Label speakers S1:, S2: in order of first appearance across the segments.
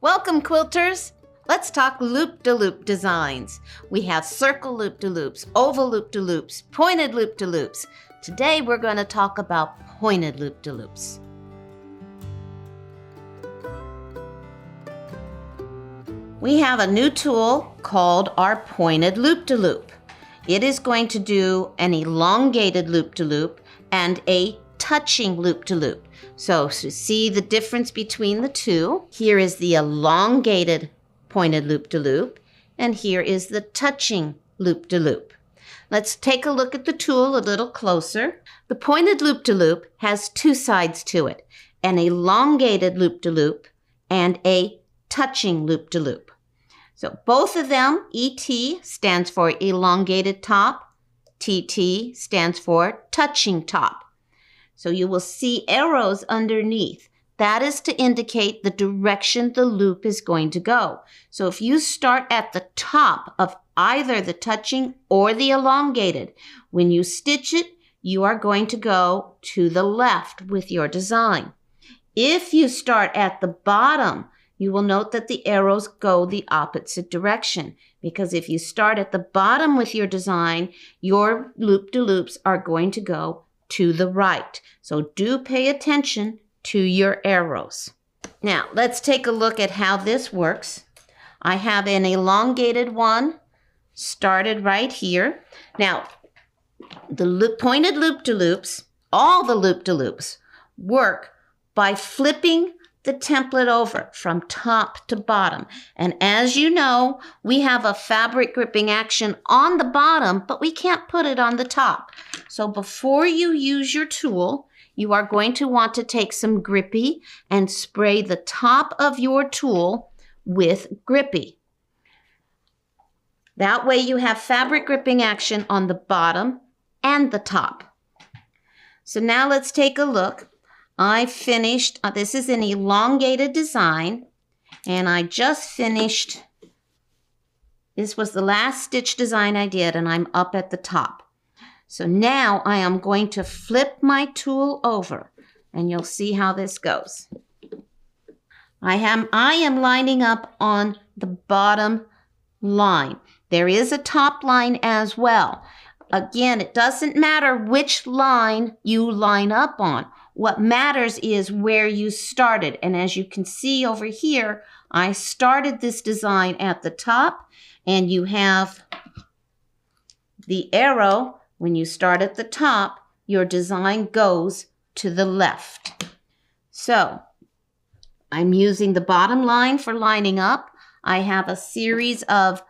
S1: Welcome, quilters! Let's talk loop-de-loop designs. We have circle loop-de-loops, oval loop-de-loops, pointed loop-de-loops. Today we're going to talk about pointed loop-de-loops. We have a new tool called our pointed loop-de-loop. It is going to do an elongated loop-de-loop and a touching loop-de-loop. So to see the difference between the two, here is the elongated pointed loop-de-loop, and here is the touching loop-de-loop. Let's take a look at the tool a little closer. The pointed loop-de-loop has two sides to it, an elongated loop-de-loop and a touching loop-de-loop. So both of them, ET stands for elongated top, TT stands for touching top. So you will see arrows underneath. That is to indicate the direction the loop is going to go. So if you start at the top of either the touching or the elongated, when you stitch it, you are going to go to the left with your design. If you start at the bottom, you will note that the arrows go the opposite direction, because if you start at the bottom with your design, your loop-de-loops are going to go to the right. So do pay attention to your arrows. Now, let's take a look at how this works. I have an elongated one started right here. Now, the pointed loop-de-loops, all the loop-de-loops, work by flipping the template over from top to bottom. And as you know, we have a fabric gripping action on the bottom, but we can't put it on the top. So before you use your tool, you are going to want to take some Grippy and spray the top of your tool with Grippy. That way you have fabric gripping action on the bottom and the top. So now let's take a look. I finished, this is an elongated design, and I just finished, this was the last stitch design I did, and I'm up at the top. So now I am going to flip my tool over, and you'll see how this goes. I am lining up on the bottom line. There is a top line as well. Again, it doesn't matter which line you line up on. What matters is where you started. And as you can see over here, I started this design at the top, and you have the arrow. When you start at the top, your design goes to the left. So I'm using the bottom line for lining up. I have a series of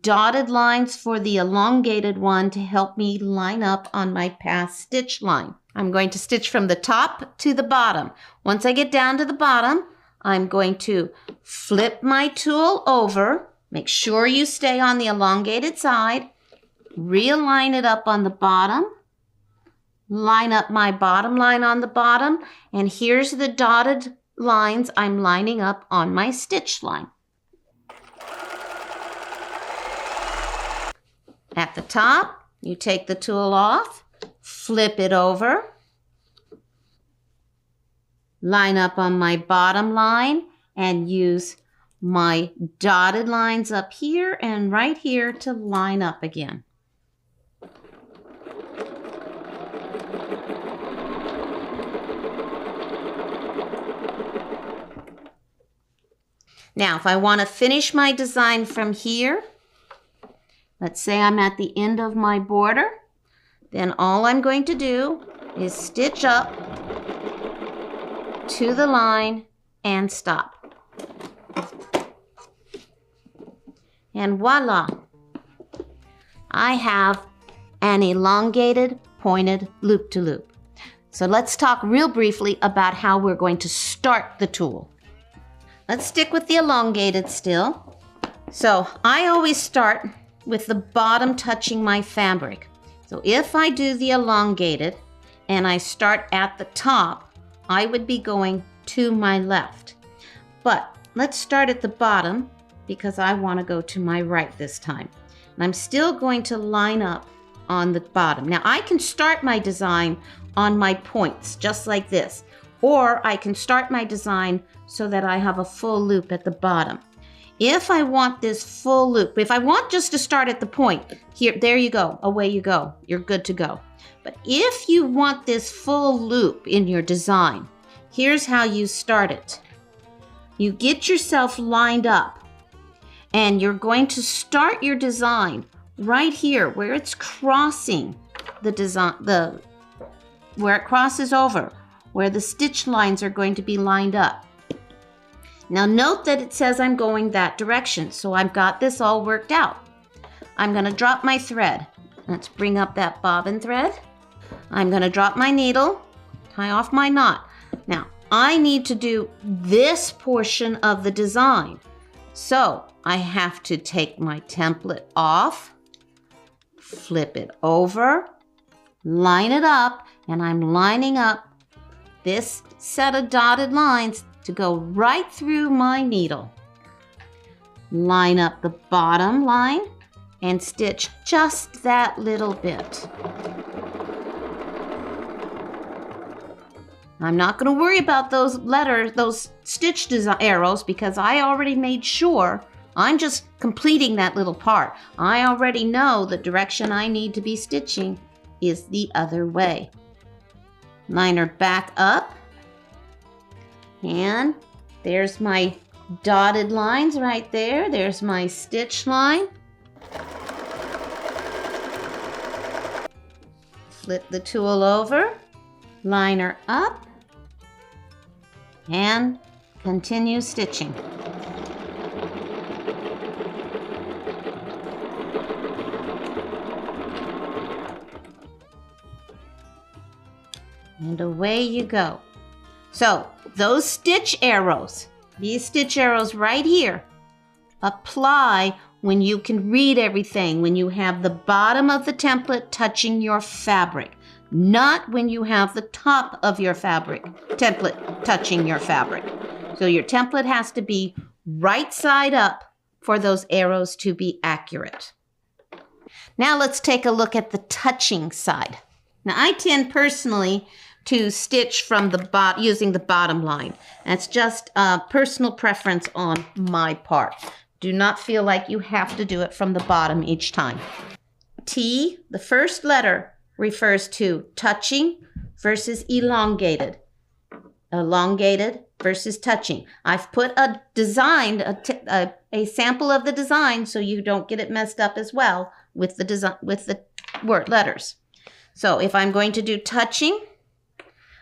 S1: dotted lines for the elongated one to help me line up on my past stitch line. I'm going to stitch from the top to the bottom. Once I get down to the bottom, I'm going to flip my tool over. Make sure you stay on the elongated side. Realign it up on the bottom. Line up my bottom line on the bottom. And here's the dotted lines I'm lining up on my stitch line. At the top, you take the tool off. Flip it over, line up on my bottom line, and use my dotted lines up here and right here to line up again. Now, if I want to finish my design from here, let's say I'm at the end of my border, then all I'm going to do is stitch up to the line and stop. And voila! I have an elongated pointed loop-de-loop. So let's talk real briefly about how we're going to start the tool. Let's stick with the elongated still. So I always start with the bottom touching my fabric. So if I do the elongated and I start at the top, I would be going to my left. But let's start at the bottom because I want to go to my right this time. And I'm still going to line up on the bottom. Now I can start my design on my points just like this, or I can start my design so that I have a full loop at the bottom. If I want this full loop, if I want just to start at the point, here, there you go, away you go, you're good to go. But if you want this full loop in your design, here's how you start it. You get yourself lined up, and you're going to start your design right here where it's crossing the design, where it crosses over, where the stitch lines are going to be lined up. Now note that it says I'm going that direction, so I've got this all worked out. I'm going to drop my thread. Let's bring up that bobbin thread. I'm going to drop my needle, tie off my knot. Now, I need to do this portion of the design. So I have to take my template off, flip it over, line it up, and I'm lining up this set of dotted lines to go right through my needle. Line up the bottom line and stitch just that little bit. I'm not going to worry about those letters, those stitch arrows, because I already made sure I'm just completing that little part. I already know the direction I need to be stitching is the other way. Line her back up. And there's my dotted lines right there. There's my stitch line. Flip the tool over, line her up, and continue stitching. And away you go. So those stitch arrows, these stitch arrows right here, apply when you can read everything, when you have the bottom of the template touching your fabric, not when you have the top of your template touching your fabric. So your template has to be right side up for those arrows to be accurate. Now let's take a look at the touching side. Now I tend personally to stitch from the using the bottom line. That's just a personal preference on my part. Do not feel like you have to do it from the bottom each time. T, the first letter, refers to touching versus elongated. Elongated versus touching. I've put a sample of the design so you don't get it messed up as well with the design, with the word letters. So if I'm going to do touching,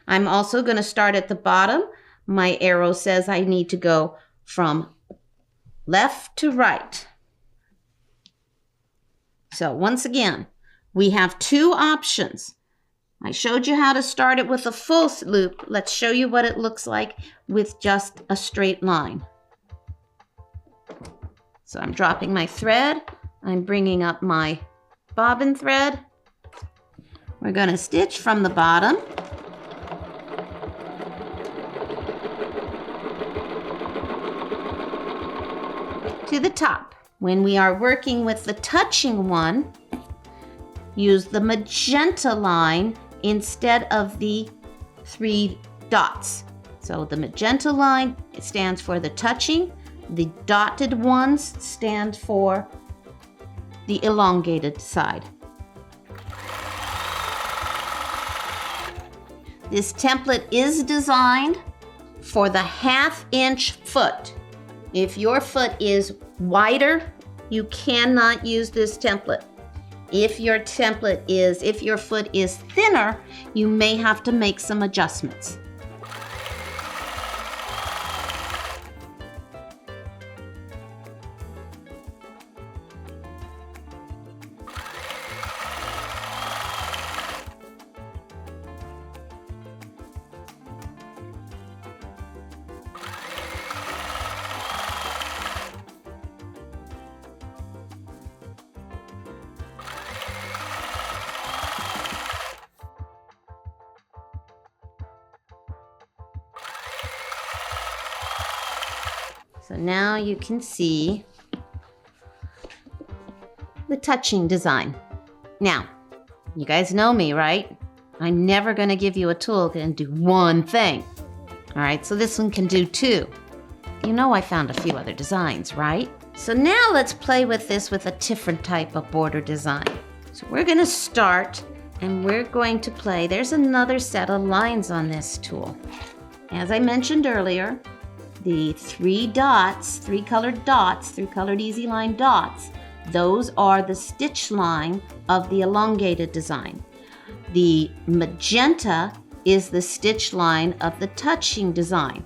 S1: I'm also going to start at the bottom. My arrow says I need to go from left to right. So once again, we have two options. I showed you how to start it with a full loop. Let's show you what it looks like with just a straight line. So I'm dropping my thread. I'm bringing up my bobbin thread. We're going to stitch from the bottom. To the top. When we are working with the touching one, use the magenta line instead of the 3 dots. So the magenta line, it stands for the touching. The dotted ones stand for the elongated side. This template is designed for the 1/2 inch foot. If your foot is wider, you cannot use this template. If your foot is thinner, you may have to make some adjustments. So now you can see the touching design. Now, you guys know me, right? I'm never going to give you a tool and do one thing. All right, so this one can do 2. You know I found a few other designs, right? So now let's play with this with a different type of border design. So we're gonna start and we're going to play. There's another set of lines on this tool. As I mentioned earlier, the 3 dots, 3 colored dots, 3 colored easy line dots, those are the stitch line of the elongated design. The magenta is the stitch line of the touching design.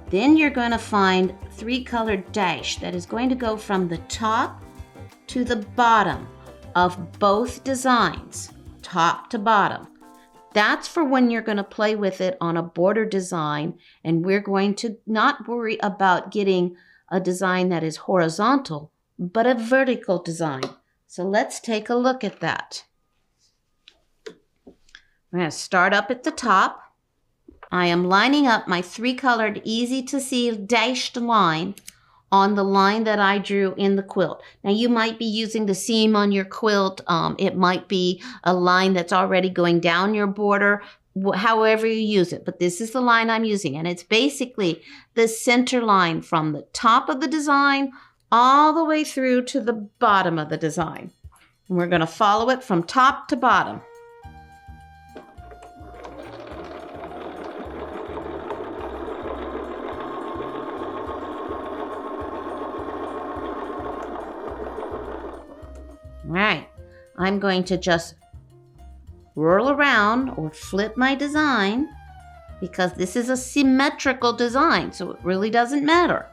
S1: Then you're going to find 3 colored dash that is going to go from the top to the bottom of both designs, top to bottom. That's for when you're going to play with it on a border design, and we're going to not worry about getting a design that is horizontal, but a vertical design. So let's take a look at that. We're going to start up at the top. I am lining up my 3 colored easy to see dashed line on the line that I drew in the quilt. Now you might be using the seam on your quilt. It might be a line that's already going down your border, however you use it. But this is the line I'm using, and it's basically the center line from the top of the design all the way through to the bottom of the design. And we're going to follow it from top to bottom. All right, I'm going to just whirl around or flip my design because this is a symmetrical design, so it really doesn't matter.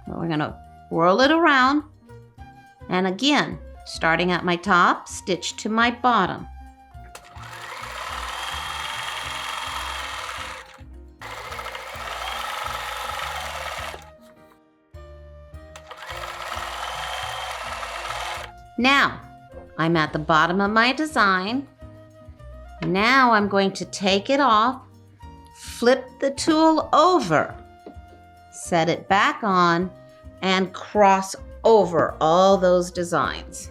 S1: But we're going to whirl it around, and again, starting at my top, stitch to my bottom. Now, I'm at the bottom of my design. Now I'm going to take it off, flip the tool over, set it back on, and cross over all those designs.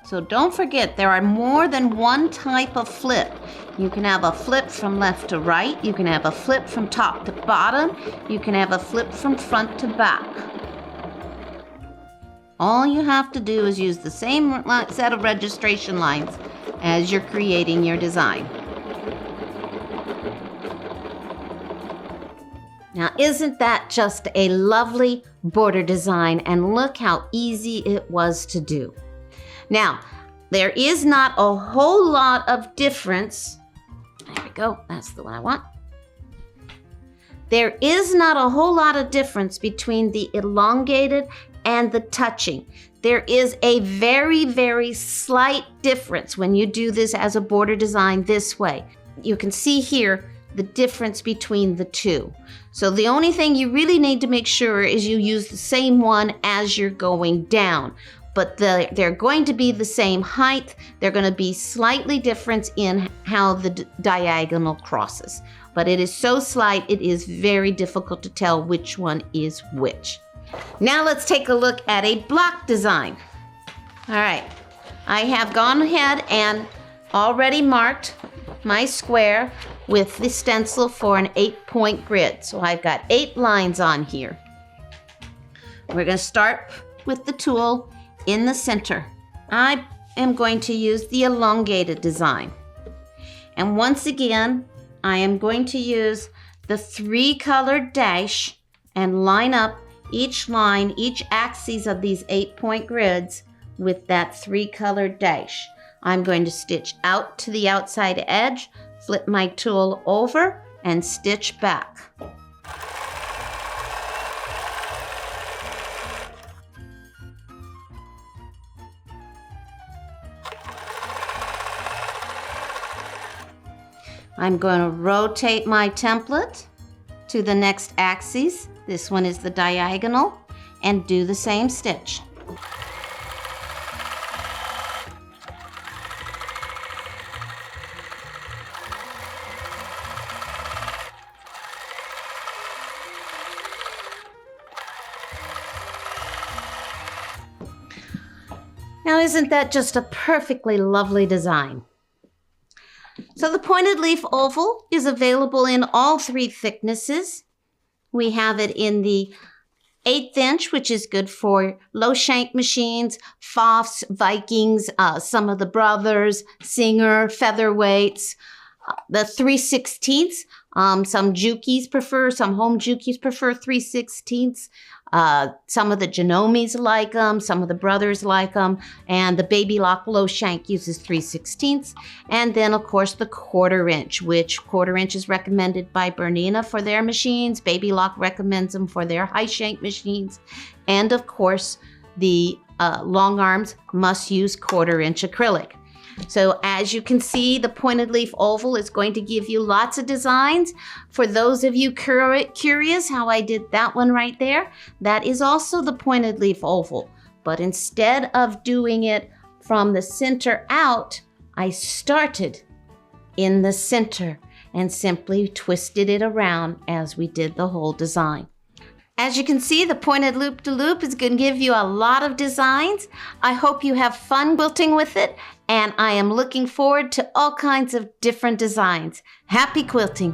S1: So don't forget, there are more than one type of flip. You can have a flip from left to right. You can have a flip from top to bottom. You can have a flip from front to back. All you have to do is use the same set of registration lines as you're creating your design. Now, isn't that just a lovely border design? And look how easy it was to do. Now, there is not a whole lot of difference. There we go. That's the one I want. There is not a whole lot of difference between the elongated and the touching. There is a very, very slight difference when you do this as a border design this way. You can see here the difference between the two. So the only thing you really need to make sure is you use the same one as you're going down. But they're going to be the same height. They're going to be slightly different in how the diagonal crosses. But it is so slight, it is very difficult to tell which one is which. Now let's take a look at a block design. All right, I have gone ahead and already marked my square with the stencil for an 8-point grid. So I've got 8 lines on here. We're going to start with the tool in the center. I am going to use the elongated design. And once again, I am going to use the 3 colored dash and line up each line, each axis of these 8-point grids with that 3 colored dash. I'm going to stitch out to the outside edge, flip my tool over, and stitch back. I'm going to rotate my template to the next axis. This one is the diagonal, and do the same stitch. Now, isn't that just a perfectly lovely design? So the pointed leaf oval is available in all 3 thicknesses. We have it in the 1/8 inch, which is good for low shank machines, Pfaffs, Vikings, some of the Brothers, Singer, featherweights. The 3/16, some Jukies prefer, some home Jukies prefer 3/16. Some of the Genomes like them, some of the Brothers like them, and the Baby Lock low shank uses 3/16. And then, of course, the 1/4 inch, which 1/4 inch is recommended by Bernina for their machines. Baby Lock recommends them for their high shank machines. And, of course, the long arms must use 1/4 inch acrylic. So as you can see, the pointed leaf oval is going to give you lots of designs. For those of you curious how I did that one right there, that is also the pointed leaf oval. But instead of doing it from the center out, I started in the center and simply twisted it around as we did the whole design. As you can see, the pointed loop-de-loop is going to give you a lot of designs. I hope you have fun quilting with it, and I am looking forward to all kinds of different designs. Happy quilting!